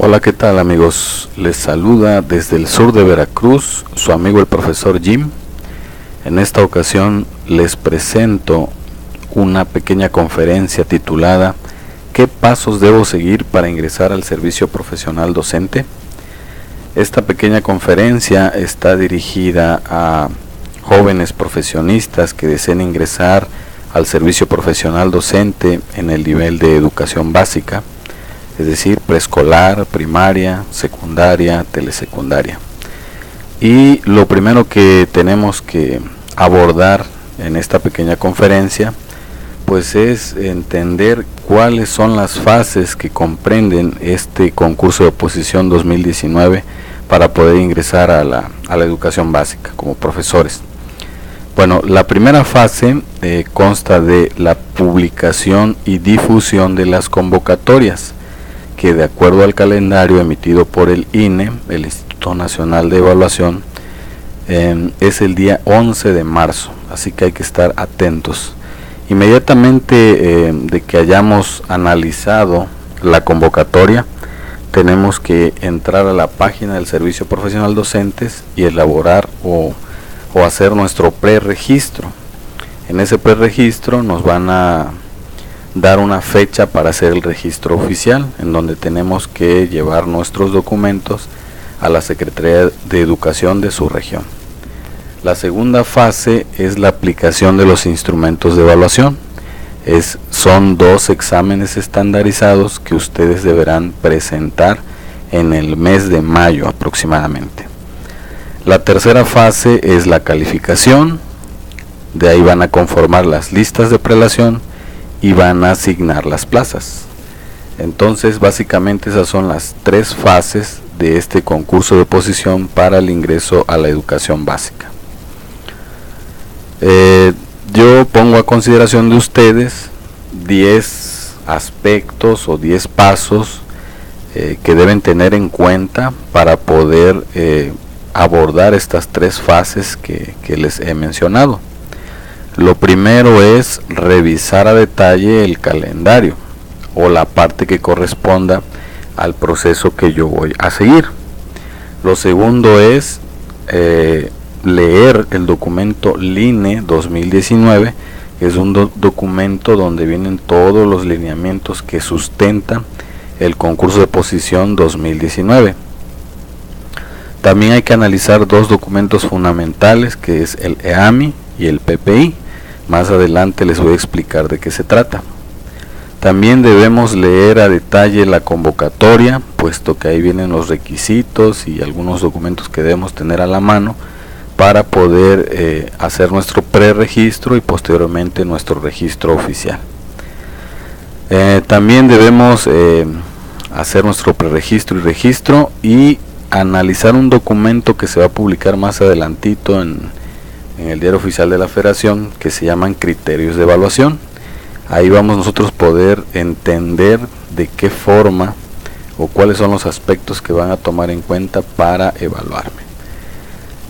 Hola, ¿qué tal amigos? Les saluda desde el sur de Veracruz su amigo el profesor Jim. En esta ocasión les presento una pequeña conferencia titulada ¿Qué pasos debo seguir para ingresar al servicio profesional docente? Esta pequeña conferencia está dirigida a jóvenes profesionistas que deseen ingresar al servicio profesional docente en el nivel de educación básica, es decir, preescolar, primaria, secundaria, telesecundaria. Y lo primero que tenemos que abordar en esta pequeña conferencia pues es entender cuáles son las fases que comprenden este concurso de oposición 2019 para poder ingresar a la educación básica como profesores. Bueno, la primera fase consta de la publicación y difusión de las convocatorias, que de acuerdo al calendario emitido por el INE, el Instituto Nacional de Evaluación, es el día 11 de marzo, así que hay que estar atentos. Inmediatamente de que hayamos analizado la convocatoria, tenemos que entrar a la página del Servicio Profesional Docentes y elaborar o hacer nuestro preregistro. En ese preregistro nos van a dar una fecha para hacer el registro oficial, en donde tenemos que llevar nuestros documentos a la Secretaría de Educación de su región. La segunda fase es la aplicación de los instrumentos de evaluación. Son 2 exámenes estandarizados que ustedes deberán presentar en el mes de mayo aproximadamente. La tercera fase es la calificación. De ahí van a conformar las listas de prelación y van a asignar las plazas. Entonces, básicamente esas son las 3 fases de este concurso de oposición para el ingreso a la educación básica. Yo pongo a consideración de ustedes 10 aspectos o 10 pasos que deben tener en cuenta para poder abordar estas 3 fases que les he mencionado. Lo primero es revisar a detalle el calendario o la parte que corresponda al proceso que yo voy a seguir. Lo segundo es leer el documento LINE 2019, que es un documento donde vienen todos los lineamientos que sustentan el concurso de oposición 2019. También hay que analizar 2 documentos fundamentales, que es el EAMI y el PPI. Más adelante les voy a explicar de qué se trata. También debemos leer a detalle la convocatoria, puesto que ahí vienen los requisitos y algunos documentos que debemos tener a la mano para poder hacer nuestro preregistro y posteriormente nuestro registro oficial. También debemos hacer nuestro preregistro y registro y analizar un documento que se va a publicar más adelantito en el diario oficial de la Federación, que se llaman criterios de evaluación. Ahí vamos nosotros poder entender de qué forma o cuáles son los aspectos que van a tomar en cuenta para evaluarme.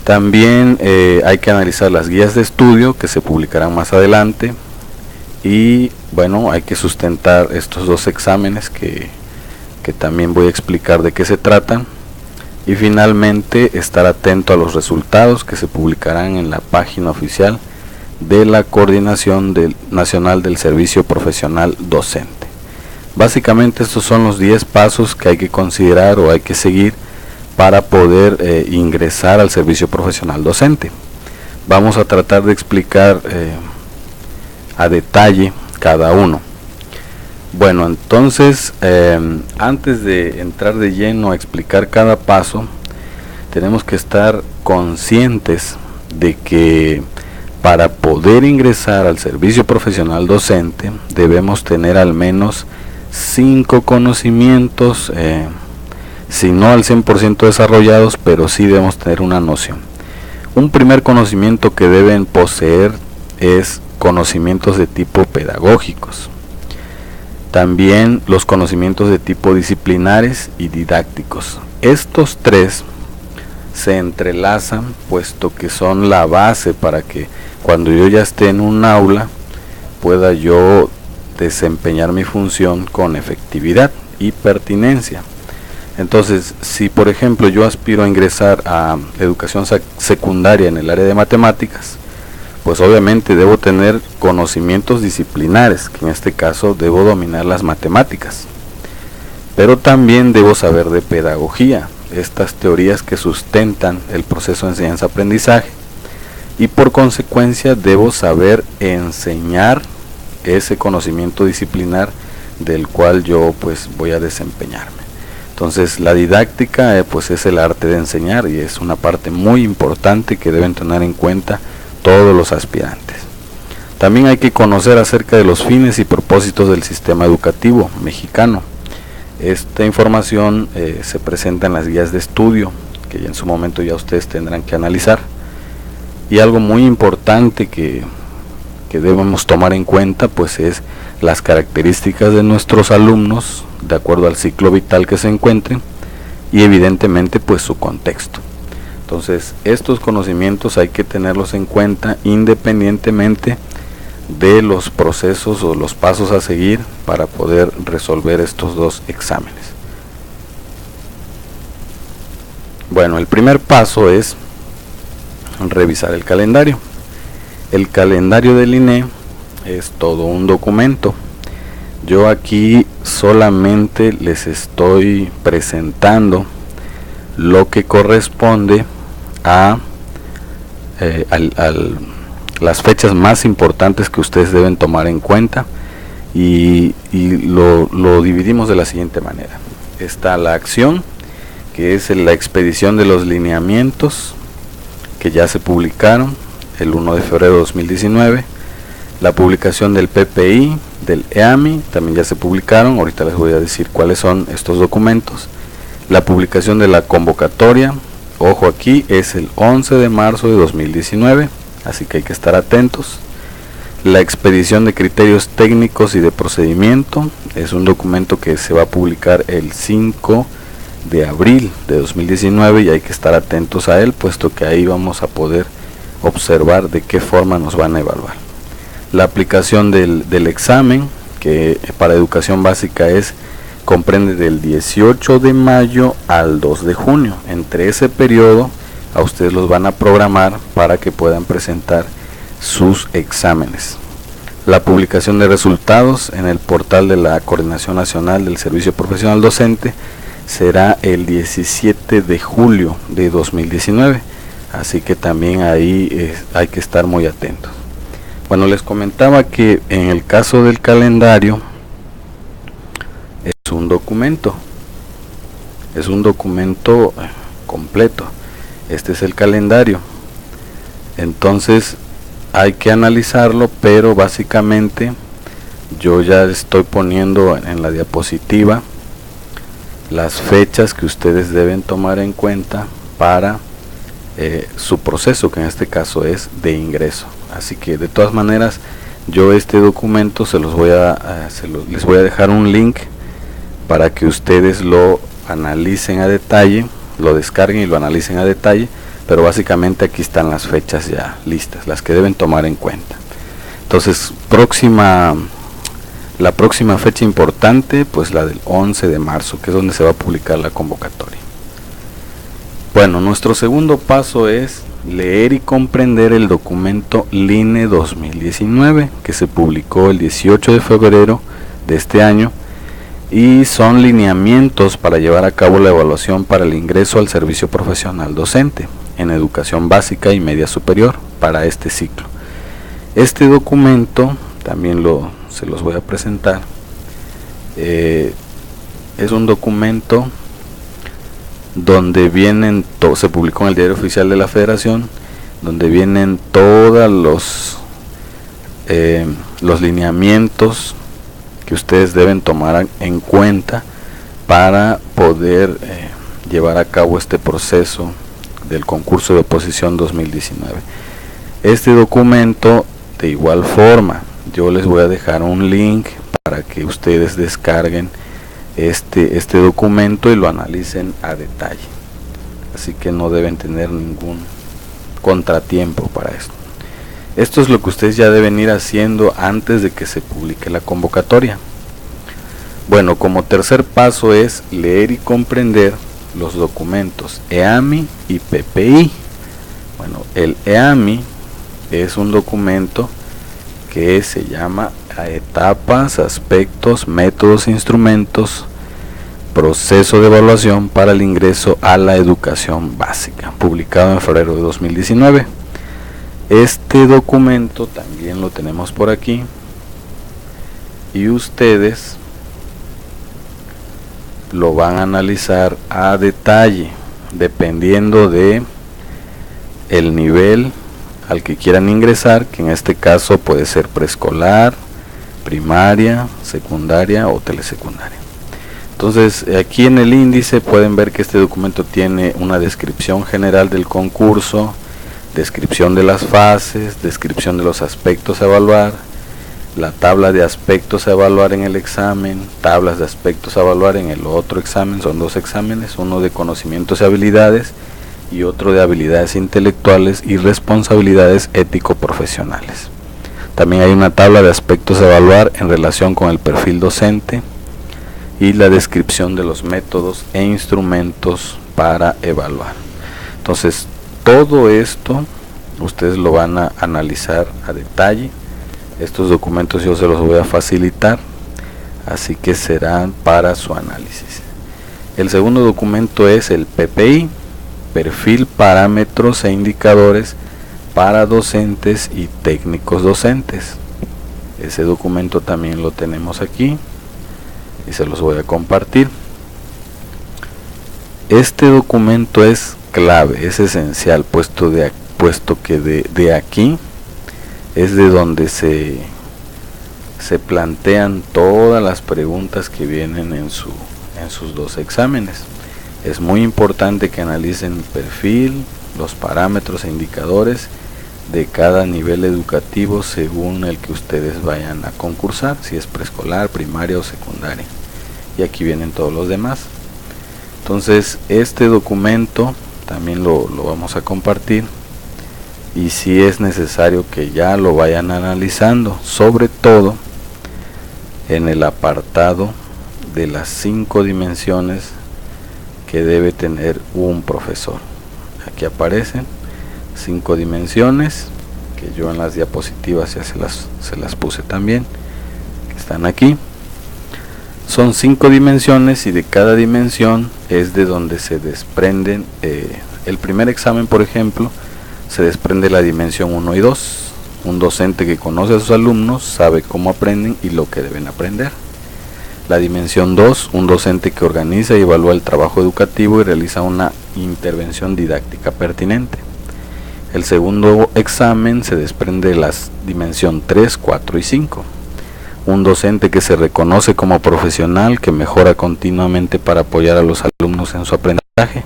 También hay que analizar las guías de estudio que se publicarán más adelante y bueno, hay que sustentar estos 2 exámenes que también voy a explicar de qué se tratan. Y finalmente estar atento a los resultados que se publicarán en la página oficial de la Coordinación Nacional del Servicio Profesional Docente. Básicamente estos son los 10 pasos que hay que considerar o hay que seguir para poder ingresar al servicio profesional docente. Vamos a tratar de explicar a detalle cada uno. Bueno, entonces antes de entrar de lleno a explicar cada paso, tenemos que estar conscientes de que para poder ingresar al servicio profesional docente debemos tener al menos 5 conocimientos, si no al 100% desarrollados, pero sí debemos tener una noción. Un primer conocimiento que deben poseer es conocimientos de tipo pedagógicos. También los conocimientos de tipo disciplinares y didácticos. Estos 3 se entrelazan, puesto que son la base para que cuando yo ya esté en un aula pueda yo desempeñar mi función con efectividad y pertinencia. Entonces, si por ejemplo yo aspiro a ingresar a educación secundaria en el área de matemáticas, pues obviamente debo tener conocimientos disciplinares, que en este caso debo dominar las matemáticas, pero también debo saber de pedagogía, estas teorías que sustentan el proceso de enseñanza-aprendizaje, y por consecuencia debo saber enseñar ese conocimiento disciplinar del cual yo pues voy a desempeñarme. Entonces la didáctica pues es el arte de enseñar y es una parte muy importante que deben tener en cuenta todos los aspirantes. También hay que conocer acerca de los fines y propósitos del sistema educativo mexicano. Esta información se presenta en las guías de estudio que en su momento ya ustedes tendrán que analizar. Y algo muy importante que debemos tomar en cuenta pues es las características de nuestros alumnos de acuerdo al ciclo vital que se encuentren y evidentemente pues su contexto. Entonces estos conocimientos hay que tenerlos en cuenta independientemente de los procesos o los pasos a seguir para poder resolver estos dos exámenes. Bueno, el primer paso es revisar el calendario. El calendario del INE es todo un documento. Yo aquí solamente les estoy presentando lo que corresponde a las fechas más importantes que ustedes deben tomar en cuenta y lo dividimos de la siguiente manera. Está la acción, que es la expedición de los lineamientos que ya se publicaron el 1 de febrero de 2019, la publicación del PPI, del EAMI, también ya se publicaron, ahorita les voy a decir cuáles son estos documentos, la publicación de la convocatoria, ojo aquí, es el 11 de marzo de 2019, así que hay que estar atentos, la expedición de criterios técnicos y de procedimiento, es un documento que se va a publicar el 5 de abril de 2019 y hay que estar atentos a él, puesto que ahí vamos a poder observar de qué forma nos van a evaluar. La aplicación del examen, que para educación básica comprende del 18 de mayo al 2 de junio. Entre ese periodo a ustedes los van a programar para que puedan presentar sus exámenes. La publicación de resultados en el portal de la Coordinación Nacional del Servicio Profesional Docente será el 17 de julio de 2019, así que también ahí hay que estar muy atentos. Bueno, les comentaba que en el caso del calendario es un documento completo. Este es el calendario, entonces hay que analizarlo, pero básicamente yo ya estoy poniendo en la diapositiva las fechas que ustedes deben tomar en cuenta para su proceso, que en este caso es de ingreso. Así que de todas maneras yo este documento les voy a dejar un link para que ustedes lo analicen a detalle, lo descarguen y lo analicen a detalle, pero básicamente aquí están las fechas ya listas, las que deben tomar en cuenta. Entonces la próxima fecha importante, pues la del 11 de marzo, que es donde se va a publicar la convocatoria. Bueno, nuestro segundo paso es leer y comprender el documento LINE 2019, que se publicó el 18 de febrero de este año, y son lineamientos para llevar a cabo la evaluación para el ingreso al servicio profesional docente en educación básica y media superior para este ciclo. Este documento también se los voy a presentar. Es un documento donde vienen, se publicó en el Diario Oficial de la Federación, donde vienen todos los lineamientos que ustedes deben tomar en cuenta para poder llevar a cabo este proceso del concurso de oposición 2019. Este documento, de igual forma, yo les voy a dejar un link para que ustedes descarguen este documento y lo analicen a detalle, así que no deben tener ningún contratiempo para esto. Esto es lo que ustedes ya deben ir haciendo antes de que se publique la convocatoria. Bueno, como tercer paso es leer y comprender los documentos EAMI y PPI. Bueno, el EAMI es un documento que se llama Etapas, Aspectos, Métodos, Instrumentos, Proceso de Evaluación para el Ingreso a la Educación Básica, publicado en febrero de 2019. Este documento también lo tenemos por aquí y ustedes lo van a analizar a detalle dependiendo de el nivel al que quieran ingresar, que en este caso puede ser preescolar, primaria, secundaria o telesecundaria. Entonces aquí en el índice pueden ver que este documento tiene una descripción general del concurso, descripción de las fases, descripción de los aspectos a evaluar, la tabla de aspectos a evaluar en el examen, tablas de aspectos a evaluar en el otro examen. Son dos exámenes, uno de conocimientos y habilidades y otro de habilidades intelectuales y responsabilidades ético-profesionales. También hay una tabla de aspectos a evaluar en relación con el perfil docente y la descripción de los métodos e instrumentos para evaluar. Entonces, todo esto ustedes lo van a analizar a detalle. Estos documentos yo se los voy a facilitar, así que serán para su análisis. El segundo documento es el PPI, Perfil, Parámetros e Indicadores para Docentes y Técnicos Docentes. Ese documento también lo tenemos aquí y se los voy a compartir. Este documento es clave, es esencial, puesto que de aquí es de donde se plantean todas las preguntas que vienen en sus dos exámenes. Es muy importante que analicen el perfil, los parámetros e indicadores de cada nivel educativo según el que ustedes vayan a concursar, si es preescolar, primaria o secundaria. Y aquí vienen todos los demás. Entonces este documento también lo vamos a compartir, y si es necesario que ya lo vayan analizando, sobre todo en el apartado de las 5 dimensiones que debe tener un profesor. Aquí aparecen 5 dimensiones que yo en las diapositivas ya se las puse también, que están aquí. Son 5 dimensiones y de cada dimensión es de donde se desprenden. El primer examen, por ejemplo, se desprende la dimensión 1 y 2. Un docente que conoce a sus alumnos sabe cómo aprenden y lo que deben aprender. La dimensión 2, un docente que organiza y evalúa el trabajo educativo y realiza una intervención didáctica pertinente. El segundo examen se desprende de la dimensión 3, 4 y 5. Un docente que se reconoce como profesional que mejora continuamente para apoyar a los alumnos en su aprendizaje.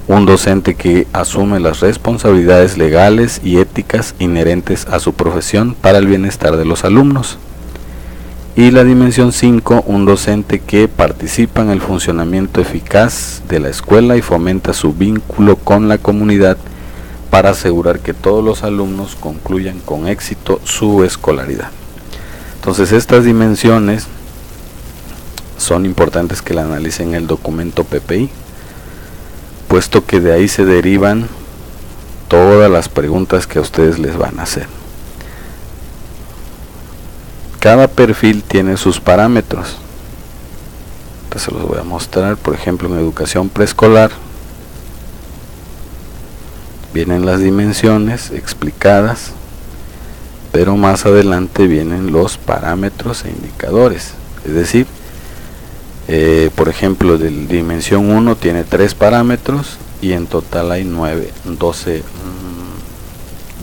Un docente que asume las responsabilidades legales y éticas inherentes a su profesión para el bienestar de los alumnos. Y la dimensión 5, un docente que participa en el funcionamiento eficaz de la escuela y fomenta su vínculo con la comunidad para asegurar que todos los alumnos concluyan con éxito su escolaridad. Entonces estas dimensiones son importantes que la analicen en el documento PPI, puesto que de ahí se derivan todas las preguntas que a ustedes les van a hacer. Cada perfil tiene sus parámetros. Entonces los voy a mostrar. Por ejemplo, en educación preescolar vienen las dimensiones explicadas, pero más adelante vienen los parámetros e indicadores. Es decir, por ejemplo, de dimensión 1 tiene 3 parámetros y en total hay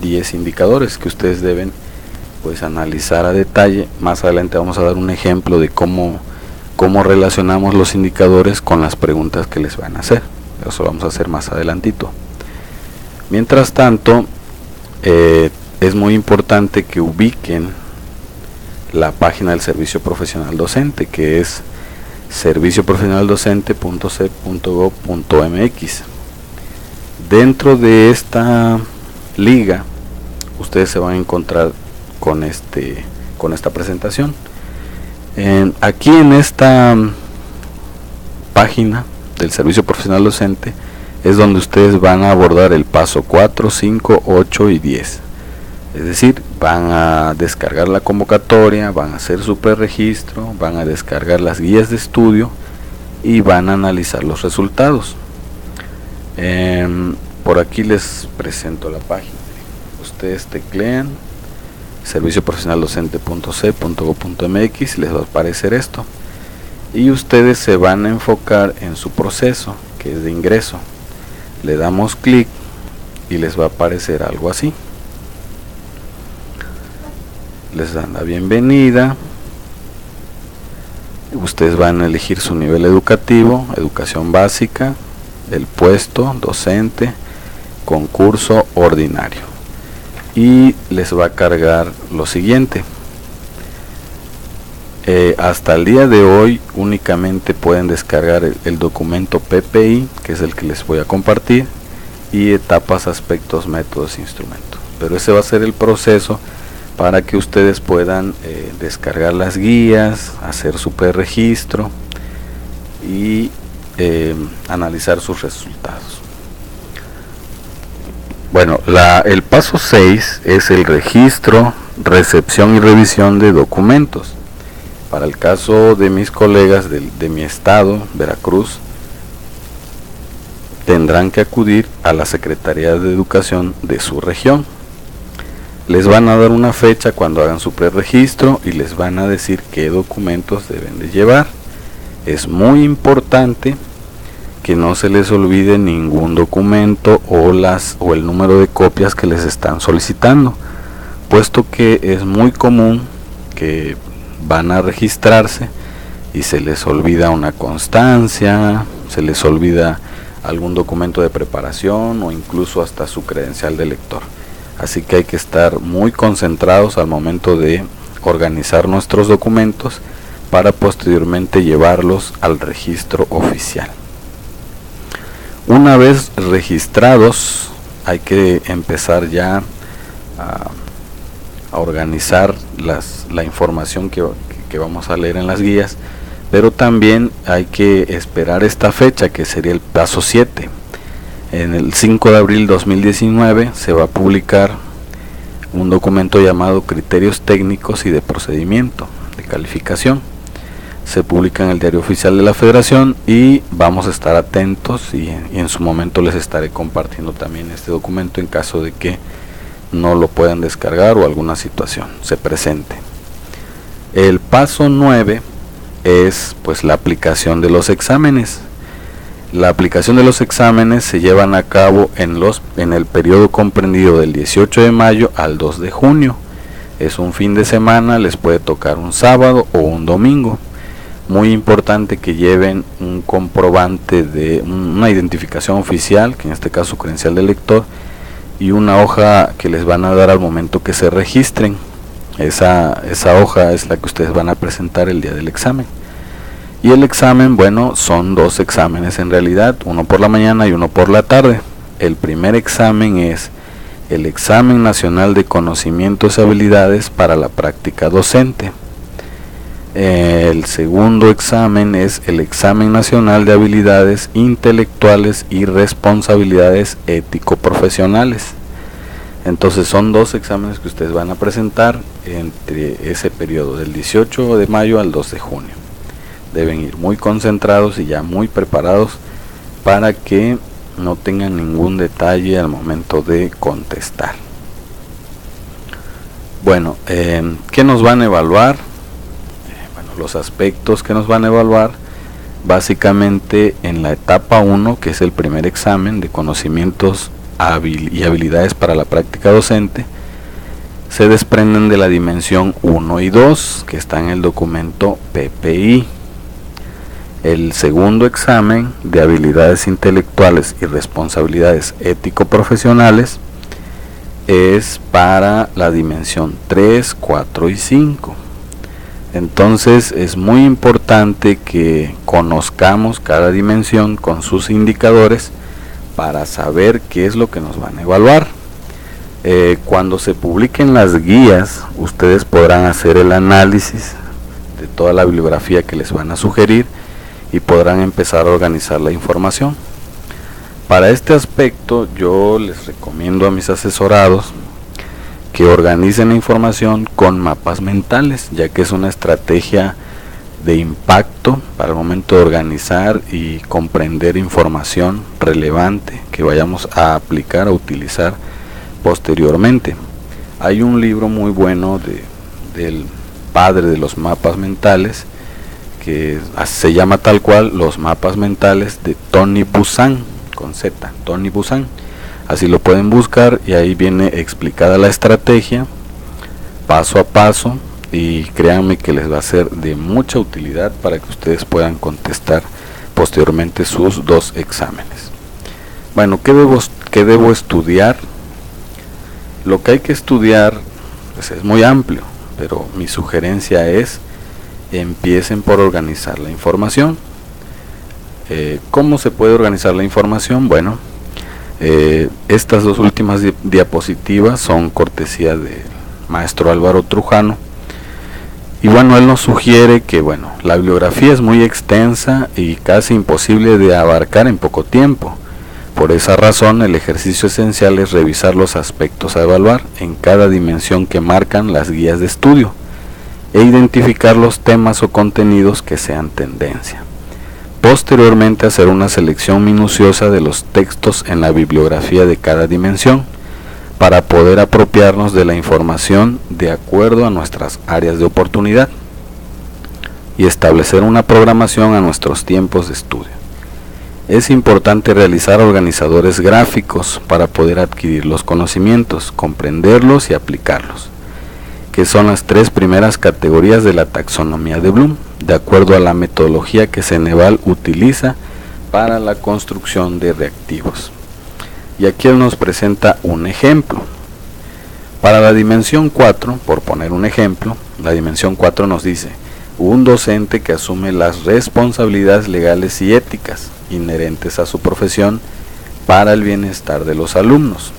10 indicadores que ustedes deben pues analizar a detalle. Más adelante vamos a dar un ejemplo de cómo relacionamos los indicadores con las preguntas que les van a hacer. Eso lo vamos a hacer más adelantito. Mientras tanto, es muy importante que ubiquen la página del Servicio Profesional Docente, que es servicioprofesionaldocente.cep.gov.mx. Dentro de esta liga ustedes se van a encontrar con esta presentación. Aquí en esta página del Servicio Profesional Docente es donde ustedes van a abordar el paso 4, 5, 8 y 10. Es decir, van a descargar la convocatoria, van a hacer su preregistro, van a descargar las guías de estudio y van a analizar los resultados. Por aquí les presento la página. Ustedes teclean servicioprofesionaldocente.c.gov.mx, les va a aparecer esto y ustedes se van a enfocar en su proceso, que es de ingreso. Le damos clic y les va a aparecer algo así. Les dan la bienvenida. Ustedes van a elegir su nivel educativo, educación básica, el puesto, docente, concurso ordinario. Y les va a cargar lo siguiente. Hasta el día de hoy únicamente pueden descargar el documento PPI, que es el que les voy a compartir, y etapas, aspectos, métodos, instrumentos. Pero ese va a ser el proceso para que ustedes puedan descargar las guías, hacer su preregistro y analizar sus resultados. Bueno, el paso 6 es el registro, recepción y revisión de documentos. Para el caso de mis colegas de mi estado, Veracruz, tendrán que acudir a la Secretaría de Educación de su región. Les van a dar una fecha cuando hagan su preregistro y les van a decir qué documentos deben de llevar. Es muy importante que no se les olvide ningún documento o el número de copias que les están solicitando, puesto que es muy común que van a registrarse y se les olvida una constancia, se les olvida algún documento de preparación o incluso hasta su credencial de lector. Así que hay que estar muy concentrados al momento de organizar nuestros documentos para posteriormente llevarlos al registro oficial. Una vez registrados, hay que empezar ya a organizar la información que vamos a leer en las guías, pero también hay que esperar esta fecha, que sería el paso 7. En el 5 de abril 2019 se va a publicar un documento llamado Criterios Técnicos y de Procedimiento de Calificación. Se publica en el Diario Oficial de la Federación y vamos a estar atentos y en su momento les estaré compartiendo también este documento en caso de que no lo puedan descargar o alguna situación se presente. El paso 9 es pues la aplicación de los exámenes. La aplicación de los exámenes se llevan a cabo en el periodo comprendido del 18 de mayo al 2 de junio. Es un fin de semana, les puede tocar un sábado o un domingo. Muy importante que lleven un comprobante de una identificación oficial, que en este caso credencial de lector, y una hoja que les van a dar al momento que se registren. Esa hoja es la que ustedes van a presentar el día del examen. Y el examen, bueno, son dos exámenes en realidad, uno por la mañana y uno por la tarde. El primer examen es el Examen Nacional de Conocimientos y Habilidades para la Práctica Docente. El segundo examen es el Examen Nacional de Habilidades Intelectuales y Responsabilidades Ético-Profesionales. Entonces son dos exámenes que ustedes van a presentar entre ese periodo del 18 de mayo al 2 de junio. Deben ir muy concentrados y ya muy preparados para que no tengan ningún detalle al momento de contestar. Bueno, ¿qué nos van a evaluar? Los aspectos que nos van a evaluar básicamente en la etapa 1, que es el primer examen de conocimientos y habilidades para la práctica docente, se desprenden de la dimensión 1 y 2 que está en el documento PPI. El segundo examen de habilidades intelectuales y responsabilidades ético-profesionales es para la dimensión 3, 4 y 5. Entonces es muy importante que conozcamos cada dimensión con sus indicadores para saber qué es lo que nos van a evaluar. Cuando se publiquen las guías, ustedes podrán hacer el análisis de toda la bibliografía que les van a sugerir y podrán empezar a organizar la información. Para este aspecto yo les recomiendo a mis asesorados que organicen la información con mapas mentales, ya que es una estrategia de impacto para el momento de organizar y comprender información relevante que vayamos a aplicar, a utilizar posteriormente. Hay un libro muy bueno del padre de los mapas mentales, que se llama tal cual Los mapas mentales, de Tony Buzan, con Z, Tony Buzan. Así lo pueden buscar y ahí viene explicada la estrategia paso a paso, y créanme que les va a ser de mucha utilidad para que ustedes puedan contestar posteriormente sus 2 exámenes. Bueno, ¿qué debo estudiar? Lo que hay que estudiar pues es muy amplio, pero mi sugerencia es: empiecen por organizar la información. ¿Cómo se puede organizar la información? Bueno, estas 2 últimas diapositivas son cortesía del maestro Álvaro Trujano. Y bueno, él nos sugiere que la bibliografía es muy extensa y casi imposible de abarcar en poco tiempo. Por esa razón, el ejercicio esencial es revisar los aspectos a evaluar en cada dimensión que marcan las guías de estudio e identificar los temas o contenidos que sean tendencia. Posteriormente, hacer una selección minuciosa de los textos en la bibliografía de cada dimensión para poder apropiarnos de la información de acuerdo a nuestras áreas de oportunidad y establecer una programación a nuestros tiempos de estudio. Es importante realizar organizadores gráficos para poder adquirir los conocimientos, comprenderlos y aplicarlos, que son las 3 primeras categorías de la taxonomía de Bloom, de acuerdo a la metodología que Ceneval utiliza para la construcción de reactivos. Y aquí él nos presenta un ejemplo. Para la dimensión 4, por poner un ejemplo, la dimensión 4 nos dice: un docente que asume las responsabilidades legales y éticas inherentes a su profesión para el bienestar de los alumnos.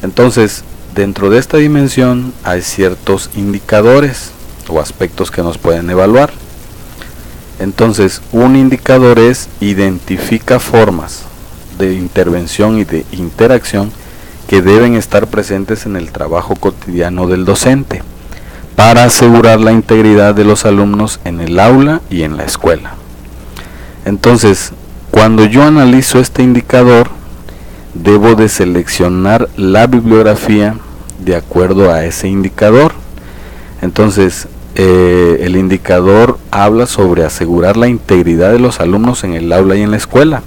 Entonces, dentro de esta dimensión hay ciertos indicadores o aspectos que nos pueden evaluar. Entonces, un indicador es: identifica formas de intervención y de interacción que deben estar presentes en el trabajo cotidiano del docente para asegurar la integridad de los alumnos en el aula y en la escuela. Entonces, cuando yo analizo este indicador, debo de seleccionar la bibliografía de acuerdo a ese indicador. Entonces, el indicador habla sobre asegurar la integridad de los alumnos en el aula y en la escuela.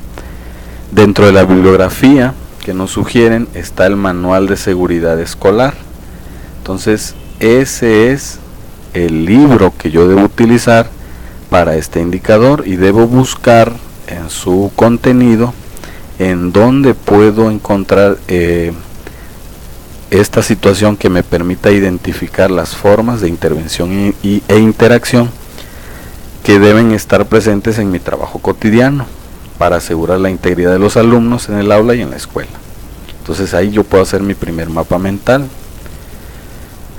Dentro de la bibliografía que nos sugieren está el Manual de Seguridad Escolar. Entonces, ese es el libro que yo debo utilizar para este indicador, y debo buscar en su contenido en donde puedo encontrar esta situación que me permita identificar las formas de intervención e interacción que deben estar presentes en mi trabajo cotidiano para asegurar la integridad de los alumnos en el aula y en la escuela. Entonces ahí yo puedo hacer mi primer mapa mental.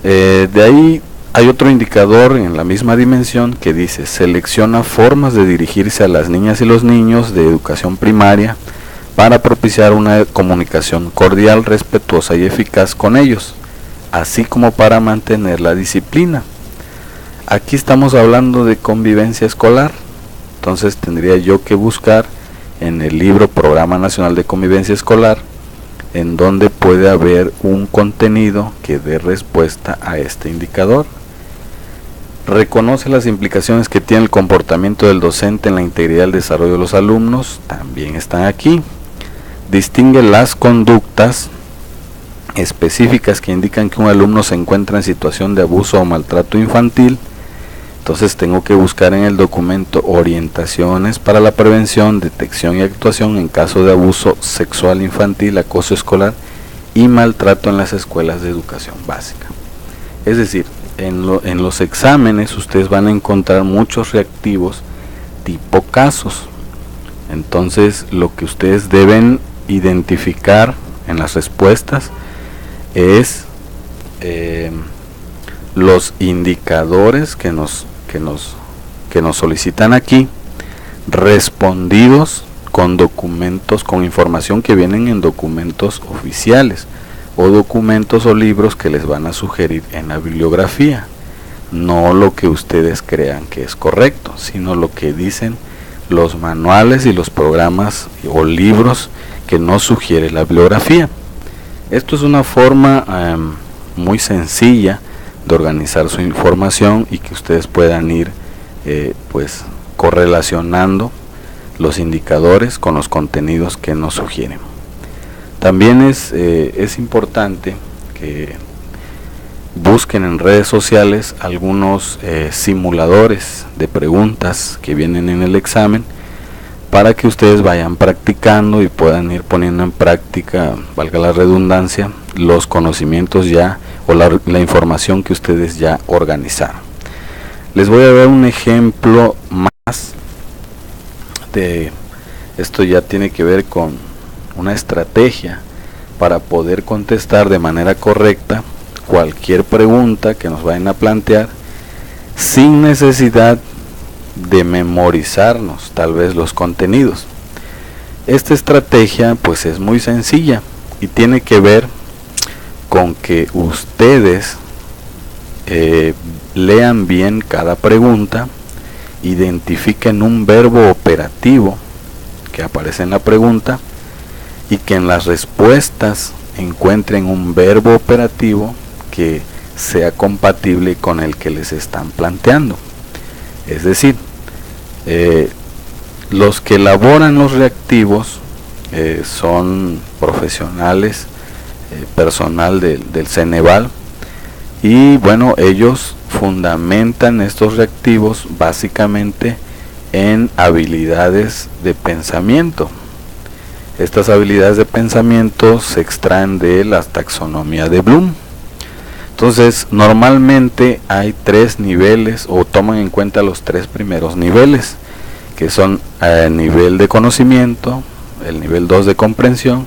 De ahí hay otro indicador en la misma dimensión que dice: selecciona formas de dirigirse a las niñas y los niños de educación primaria para propiciar una comunicación cordial, respetuosa y eficaz con ellos, así como para mantener la disciplina. Aquí estamos hablando de convivencia escolar. Entonces tendría yo que buscar en el libro Programa Nacional de Convivencia Escolar, en donde puede haber un contenido que dé respuesta a este indicador. Reconoce las implicaciones que tiene el comportamiento del docente en la integridad del desarrollo de los alumnos, también están aquí. Distingue las conductas específicas que indican que un alumno se encuentra en situación de abuso o maltrato infantil. Entonces tengo que buscar en el documento orientaciones para la prevención, detección y actuación en caso de abuso sexual infantil, acoso escolar y maltrato en las escuelas de educación básica. Es decir, en los exámenes ustedes van a encontrar muchos reactivos tipo casos. Entonces lo que ustedes deben identificar en las respuestas es los indicadores que nos que nos solicitan aquí, respondidos con documentos, con información que vienen en documentos oficiales o documentos o libros que les van a sugerir en la bibliografía, no lo que ustedes crean que es correcto, sino lo que dicen los manuales y los programas o libros que nos sugiere la bibliografía. Esto es una forma muy sencilla de organizar su información y que ustedes puedan ir pues correlacionando los indicadores con los contenidos que nos sugieren. También es importante que busquen en redes sociales algunos simuladores de preguntas que vienen en el examen para que ustedes vayan practicando y puedan ir poniendo en práctica, valga la redundancia, los conocimientos ya o la información que ustedes ya organizaron. Les voy a dar un ejemplo más de esto. Ya tiene que ver con una estrategia para poder contestar de manera correcta cualquier pregunta que nos vayan a plantear sin necesidad de memorizarnos tal vez los contenidos. Esta estrategia pues es muy sencilla y tiene que ver con que ustedes lean bien cada pregunta, identifiquen un verbo operativo que aparece en la pregunta y que en las respuestas encuentren un verbo operativo que sea compatible con el que les están planteando. Es decir, los que elaboran los reactivos son profesionales, personal del Ceneval, y bueno, ellos fundamentan estos reactivos básicamente en habilidades de pensamiento. Estas habilidades de pensamiento se extraen de la taxonomía de Bloom. Entonces, normalmente hay 3 niveles, o toman en cuenta los 3 primeros niveles, que son el nivel de conocimiento, el nivel 2 de comprensión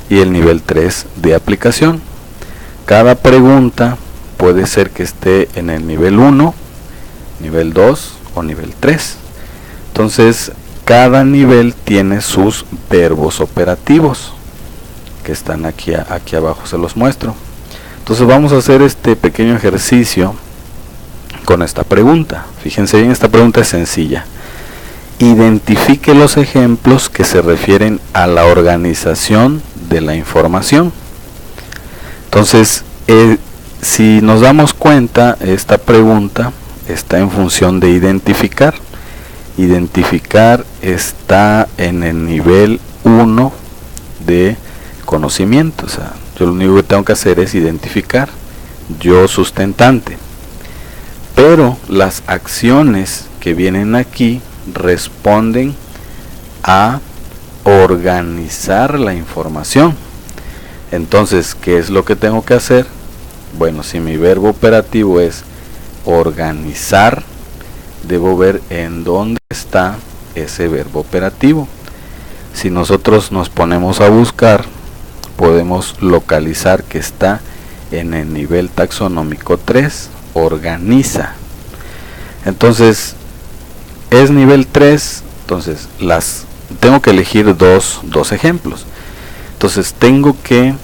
y el nivel 3 de aplicación. Cada pregunta puede ser que esté en el nivel 1, nivel 2 o nivel 3. Entonces, cada nivel tiene sus verbos operativos, que están aquí abajo, se los muestro. Entonces vamos a hacer este pequeño ejercicio con esta pregunta. Fíjense bien, esta pregunta es sencilla. Identifique los ejemplos que se refieren a la organización de la información. Entonces, si nos damos cuenta, esta pregunta está en función de identificar. Identificar está en el nivel 1 de conocimiento. O sea, yo lo único que tengo que hacer es identificar, yo sustentante. Pero las acciones que vienen aquí responden a organizar la información. Entonces, ¿qué es lo que tengo que hacer? Bueno, si mi verbo operativo es organizar, debo ver en dónde está ese verbo operativo. Si nosotros nos ponemos a buscar, podemos localizar que está en el nivel taxonómico 3, organiza. Entonces, es nivel 3, entonces tengo que elegir dos ejemplos. Entonces tengo que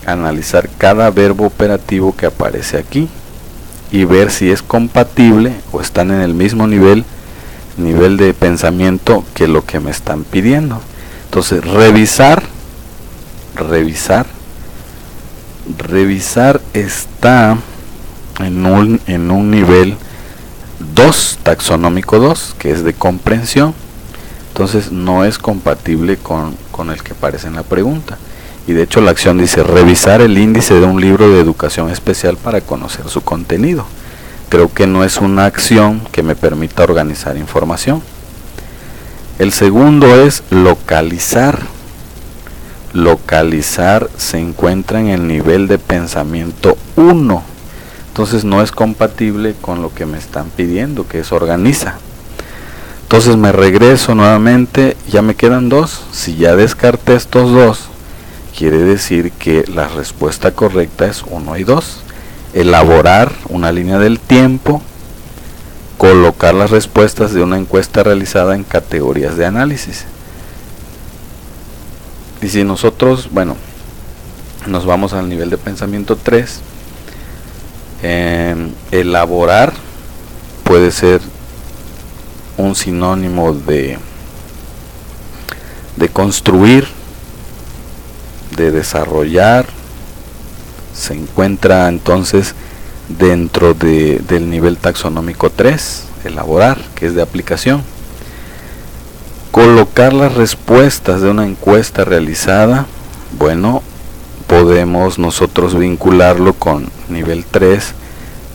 analizar cada verbo operativo que aparece aquí y ver si es compatible o están en el mismo nivel de pensamiento que lo que me están pidiendo. Entonces, revisar está en un nivel 2, taxonómico 2, que es de comprensión. Entonces no es compatible con el que aparece en la pregunta. Y de hecho la acción dice revisar el índice de un libro de educación especial para conocer su contenido. Creo que no es una acción que me permita organizar información. El segundo es localizar. Localizar se encuentra en el nivel de pensamiento 1. Entonces no es compatible con lo que me están pidiendo, que es organiza. Entonces me regreso nuevamente, ya me quedan 2. Si ya descarté estos 2, quiere decir que la respuesta correcta es 1 y 2. Elaborar una línea del tiempo colocar las respuestas de una encuesta realizada en categorías de análisis. Y si nosotros, bueno, nos vamos al nivel de pensamiento 3, elaborar puede ser un sinónimo de construir, de desarrollar. Se encuentra entonces dentro del nivel taxonómico 3, elaborar, que es de aplicación. Colocar las respuestas de una encuesta realizada, bueno, podemos nosotros vincularlo con nivel 3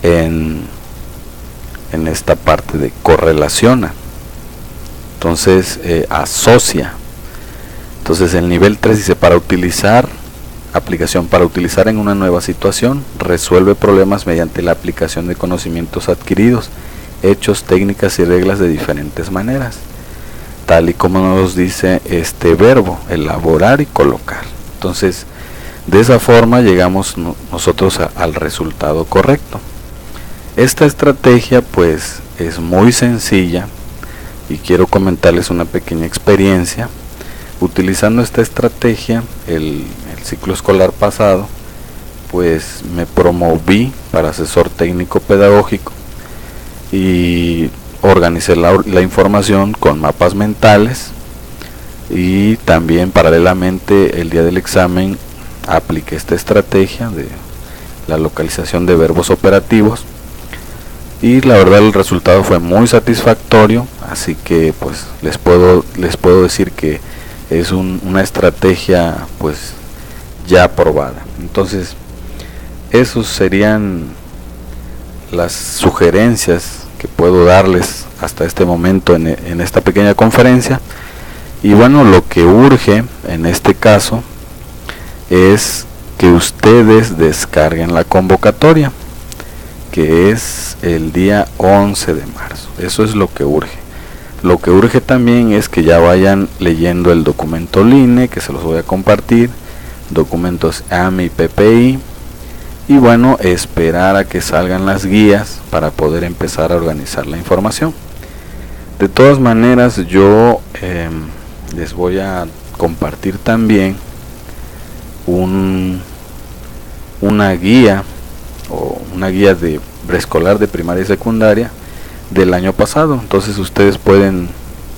en esta parte de correlaciona. Entonces asocia. Entonces el nivel 3 dice: para utilizar, aplicación, para utilizar en una nueva situación, resuelve problemas mediante la aplicación de conocimientos adquiridos, hechos, técnicas y reglas de diferentes maneras, tal y como nos dice este verbo, elaborar y colocar. Entonces, de esa forma llegamos nosotros al resultado correcto. Esta estrategia pues es muy sencilla y quiero comentarles una pequeña experiencia. Utilizando esta estrategia, el ciclo escolar pasado, pues me promoví para asesor técnico pedagógico y organicé la información con mapas mentales, y también paralelamente el día del examen apliqué esta estrategia de la localización de verbos operativos, y la verdad el resultado fue muy satisfactorio. Así que pues les puedo decir que es una estrategia pues ya probada. Entonces esos serían las sugerencias que puedo darles hasta este momento en esta pequeña conferencia. Y bueno, lo que urge en este caso es que ustedes descarguen la convocatoria, que es el día 11 de marzo. Eso es lo que urge. Lo que urge también es que ya vayan leyendo el documento LINE, que se los voy a compartir, documentos AMI y PPI, y bueno, esperar a que salgan las guías para poder empezar a organizar la información. De todas maneras, yo les voy a compartir también una guía de preescolar, de primaria y secundaria del año pasado. Entonces ustedes pueden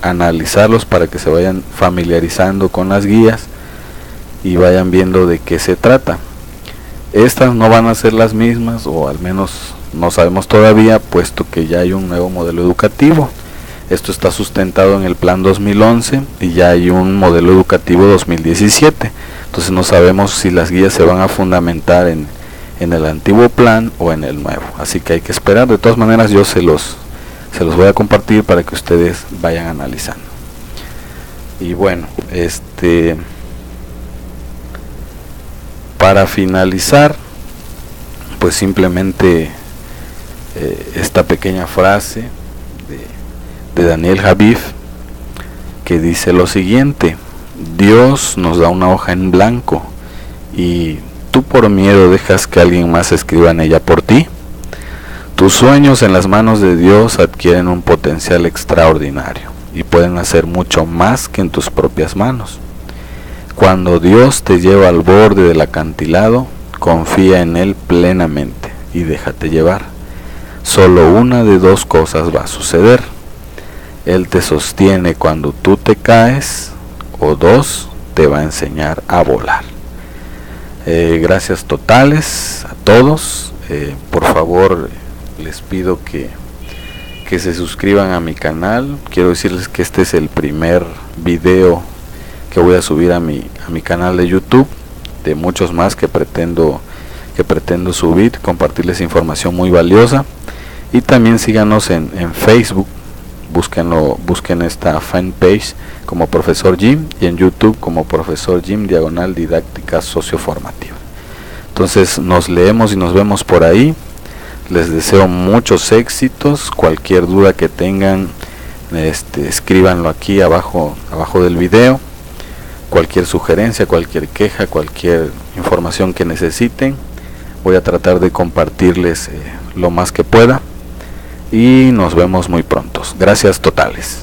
analizarlos para que se vayan familiarizando con las guías y vayan viendo de qué se trata. Estas no van a ser las mismas, o al menos no sabemos todavía, puesto que ya hay un nuevo modelo educativo. Esto está sustentado en el plan 2011 y ya hay un modelo educativo 2017. Entonces no sabemos si las guías se van a fundamentar en el antiguo plan o en el nuevo. Así que hay que esperar. De todas maneras, yo se los voy a compartir para que ustedes vayan analizando. Y bueno, para finalizar, pues simplemente esta pequeña frase de Daniel Habib, que dice lo siguiente: Dios nos da una hoja en blanco y tú por miedo dejas que alguien más escriba en ella por ti. Tus sueños en las manos de Dios adquieren un potencial extraordinario y pueden hacer mucho más que en tus propias manos. Cuando Dios te lleva al borde del acantilado, confía en Él plenamente y déjate llevar. Solo una de dos cosas va a suceder: Él te sostiene cuando tú te caes, o dos, te va a enseñar a volar. Gracias totales a todos. Por favor, les pido que se suscriban a mi canal. Quiero decirles que este es el primer video que voy a subir a mi canal de YouTube, de muchos más que pretendo subir, compartirles información muy valiosa. Y también síganos en Facebook, busquen esta fanpage como Profesor Jim, y en YouTube como Profesor Jim /didáctica socioformativa. Entonces nos leemos y nos vemos por ahí. Les deseo muchos éxitos. Cualquier duda que tengan, escríbanlo aquí abajo del video. Cualquier sugerencia, cualquier queja, cualquier información que necesiten, voy a tratar de compartirles lo más que pueda. y nos vemos muy pronto. Gracias totales.